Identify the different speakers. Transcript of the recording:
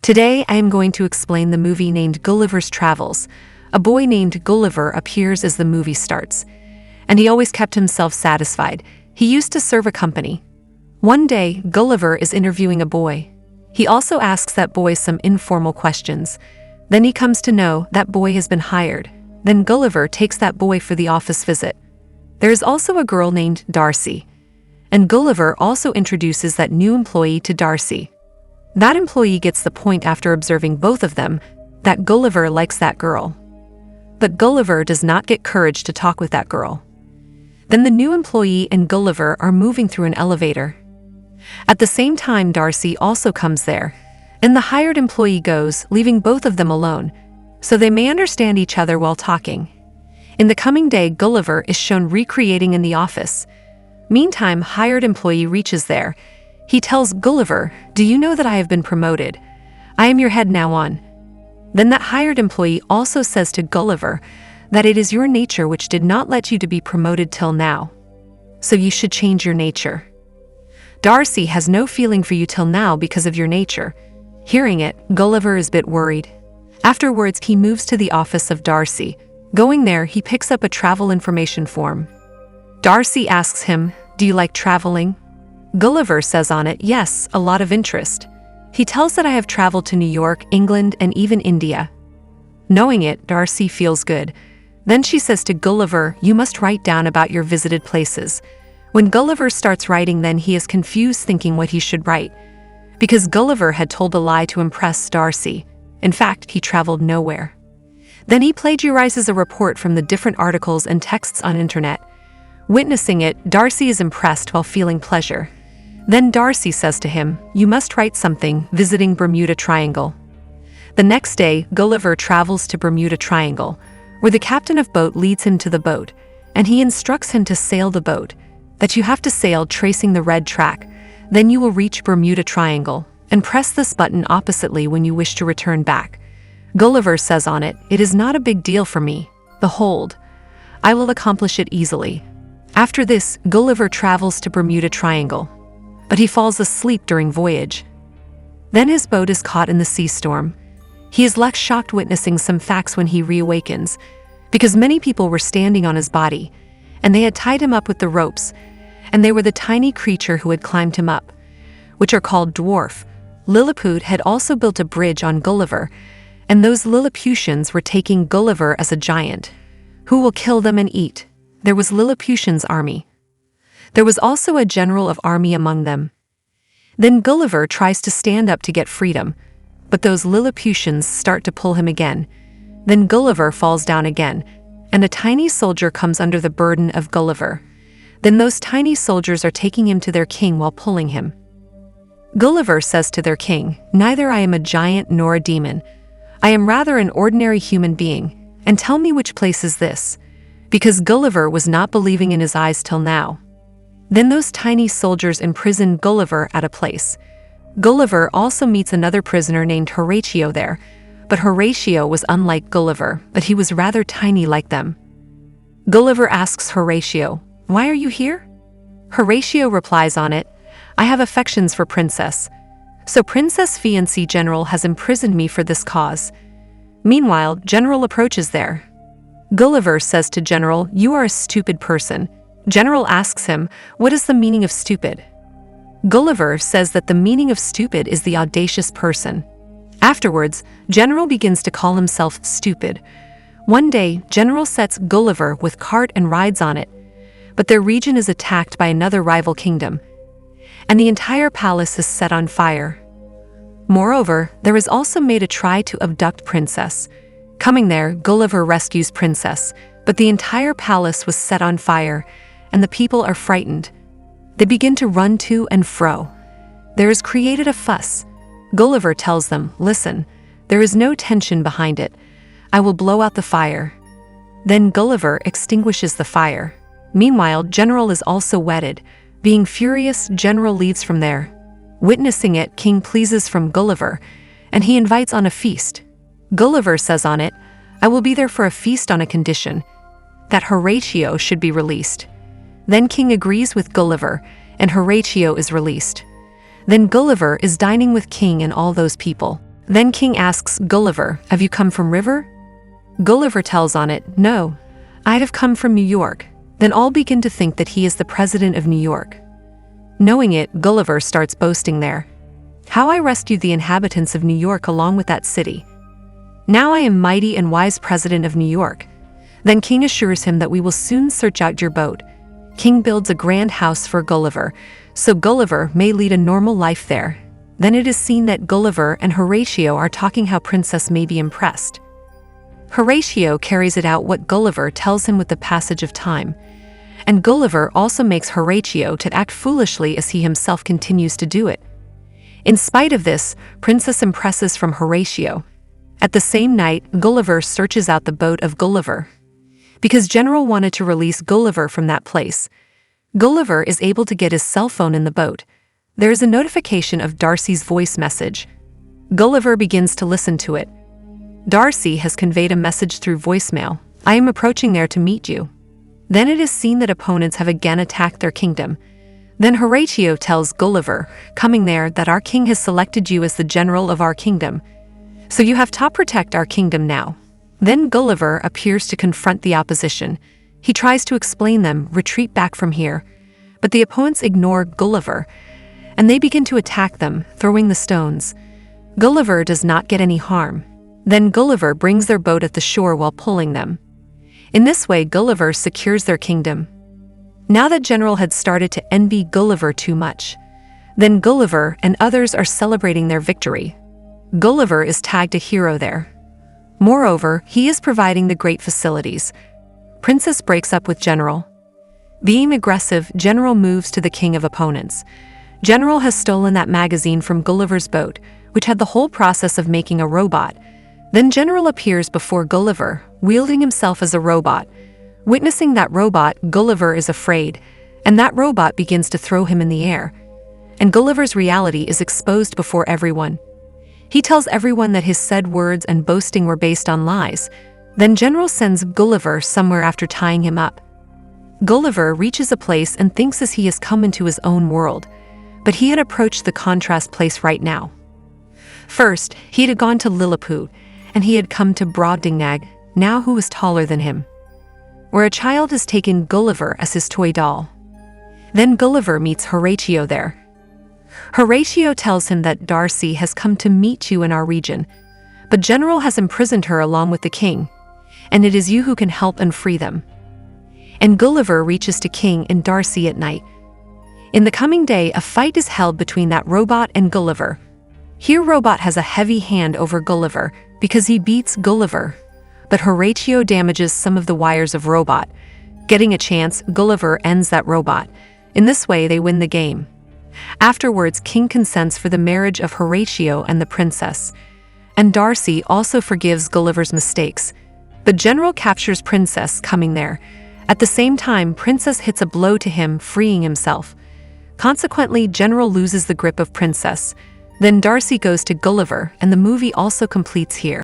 Speaker 1: Today I am going to explain the movie named Gulliver's Travels. A boy named Gulliver appears as the movie starts, and he always kept himself satisfied. He used to serve a company. One day, Gulliver is interviewing a boy. He also asks that boy some informal questions. Then he comes to know that boy has been hired. Then Gulliver takes that boy for the office visit. There is also a girl named Darcy, and Gulliver also introduces that new employee to Darcy. That employee gets the point after observing both of them that Gulliver likes that girl. But Gulliver does not get courage to talk with that girl. Then the new employee and Gulliver are moving through an elevator. At the same time, Darcy also comes there, and the hired employee goes, leaving both of them alone, so they may understand each other while talking. In the coming day, Gulliver is shown recreating in the office. Meantime, hired employee reaches there. He tells Gulliver, "Do you know that I have been promoted? I am your head now on." Then that hired employee also says to Gulliver that it is your nature which did not let you to be promoted till now. So you should change your nature. Darcy has no feeling for you till now because of your nature. Hearing it, Gulliver is a bit worried. Afterwards, he moves to the office of Darcy. Going there, he picks up a travel information form. Darcy asks him, "Do you like traveling?" Gulliver says on it, "Yes, a lot of interest." He tells that I have traveled to New York, England, and even India. Knowing it, Darcy feels good. Then she says to Gulliver, "You must write down about your visited places." When Gulliver starts writing, then he is confused thinking what he should write, because Gulliver had told a lie to impress Darcy. In fact, he traveled nowhere. Then he plagiarizes a report from the different articles and texts on internet. Witnessing it, Darcy is impressed while feeling pleasure. Then Darcy says to him, "You must write something, visiting Bermuda Triangle." The next day, Gulliver travels to Bermuda Triangle, where the captain of boat leads him to the boat, and he instructs him to sail the boat, that you have to sail tracing the red track. Then you will reach Bermuda Triangle, and press this button oppositely when you wish to return back. Gulliver says on it, "It is not a big deal for me. Behold, I will accomplish it easily." After this, Gulliver travels to Bermuda Triangle, but he falls asleep during voyage. Then his boat is caught in the sea storm. He is left shocked witnessing some facts when he reawakens, because many people were standing on his body, and they had tied him up with the ropes, and they were the tiny creature who had climbed him up, which are called dwarf. Lilliput had also built a bridge on Gulliver, and those Lilliputians were taking Gulliver as a giant, who will kill them and eat. There was Lilliputians' army. There was also a general of army among them. Then Gulliver tries to stand up to get freedom, but those Lilliputians start to pull him again. Then Gulliver falls down again, and a tiny soldier comes under the burden of Gulliver. Then those tiny soldiers are taking him to their king while pulling him. Gulliver says to their king, "Neither I am a giant nor a demon. I am rather an ordinary human being, and tell me which place is this," because Gulliver was not believing in his eyes till now. Then those tiny soldiers imprison Gulliver at a place. Gulliver also meets another prisoner named Horatio there, but Horatio was unlike Gulliver, but he was rather tiny like them. Gulliver asks Horatio, "Why are you here?" Horatio replies on it, "I have affections for Princess. So Princess Fiancée General has imprisoned me for this cause." Meanwhile, General approaches there. Gulliver says to General, "You are a stupid person." General asks him, "What is the meaning of stupid?" Gulliver says that the meaning of stupid is the audacious person. Afterwards, General begins to call himself stupid. One day, General sets Gulliver with cart and rides on it, but their region is attacked by another rival kingdom, and the entire palace is set on fire. Moreover, there is also made a try to abduct Princess. Coming there, Gulliver rescues Princess, but the entire palace was set on fire, and the people are frightened. They begin to run to and fro. There is created a fuss. Gulliver tells them, "Listen, there is no tension behind it. I will blow out the fire." Then Gulliver extinguishes the fire. Meanwhile, General is also wedded. Being furious, General leaves from there. Witnessing it, King pleases from Gulliver, and he invites on a feast. Gulliver says on it, "I will be there for a feast on a condition, that Horatio should be released." Then King agrees with Gulliver, and Horatio is released. Then Gulliver is dining with King and all those people. Then King asks Gulliver, "Have you come from River?" Gulliver tells on it, "No, I'd have come from New York." Then all begin to think that he is the president of New York. Knowing it, Gulliver starts boasting there. "How I rescued the inhabitants of New York along with that city. Now I am mighty and wise president of New York." Then King assures him that we will soon search out your boat. King builds a grand house for Gulliver, so Gulliver may lead a normal life there. Then it is seen that Gulliver and Horatio are talking how Princess may be impressed. Horatio carries it out what Gulliver tells him with the passage of time, and Gulliver also makes Horatio to act foolishly as he himself continues to do it. In spite of this, Princess impresses from Horatio. At the same night, Gulliver searches out the boat of Gulliver. Because General wanted to release Gulliver from that place, Gulliver is able to get his cell phone in the boat. There is a notification of Darcy's voice message. Gulliver begins to listen to it. Darcy has conveyed a message through voicemail. "I am approaching there to meet you." Then it is seen that opponents have again attacked their kingdom. Then Horatio tells Gulliver, coming there, that our king has selected you as the general of our kingdom. So you have to protect our kingdom now. Then Gulliver appears to confront the opposition. He tries to explain them, retreat back from here. But the opponents ignore Gulliver, and they begin to attack them, throwing the stones. Gulliver does not get any harm. Then Gulliver brings their boat at the shore while pulling them. In this way, Gulliver secures their kingdom. Now that General had started to envy Gulliver too much. Then Gulliver and others are celebrating their victory. Gulliver is tagged a hero there. Moreover, he is providing the great facilities. Princess breaks up with General. Being aggressive, General moves to the king of opponents. General has stolen that magazine from Gulliver's boat, which had the whole process of making a robot. Then General appears before Gulliver, wielding himself as a robot. Witnessing that robot, Gulliver is afraid, and that robot begins to throw him in the air. And Gulliver's reality is exposed before everyone. He tells everyone that his said words and boasting were based on lies. Then General sends Gulliver somewhere after tying him up. Gulliver reaches a place and thinks as he has come into his own world, but he had approached the contrast place right now. First, he had gone to Lilliput, and he had come to Brobdingnag, now who was taller than him, where a child has taken Gulliver as his toy doll. Then Gulliver meets Horatio there. Horatio tells him that Darcy has come to meet you in our region, but General has imprisoned her along with the king, and it is you who can help and free them. And Gulliver reaches to King and Darcy at night. In the coming day, a fight is held between that robot and Gulliver. Here Robot has a heavy hand over Gulliver because he beats Gulliver, but Horatio damages some of the wires of Robot. Getting a chance, Gulliver ends that robot. In this way, they win the game. Afterwards, King consents for the marriage of Horatio and the princess, and Darcy also forgives Gulliver's mistakes. But General captures Princess coming there. At the same time, Princess hits a blow to him, freeing himself. Consequently, General loses the grip of Princess. Then Darcy goes to Gulliver, and the movie also completes here.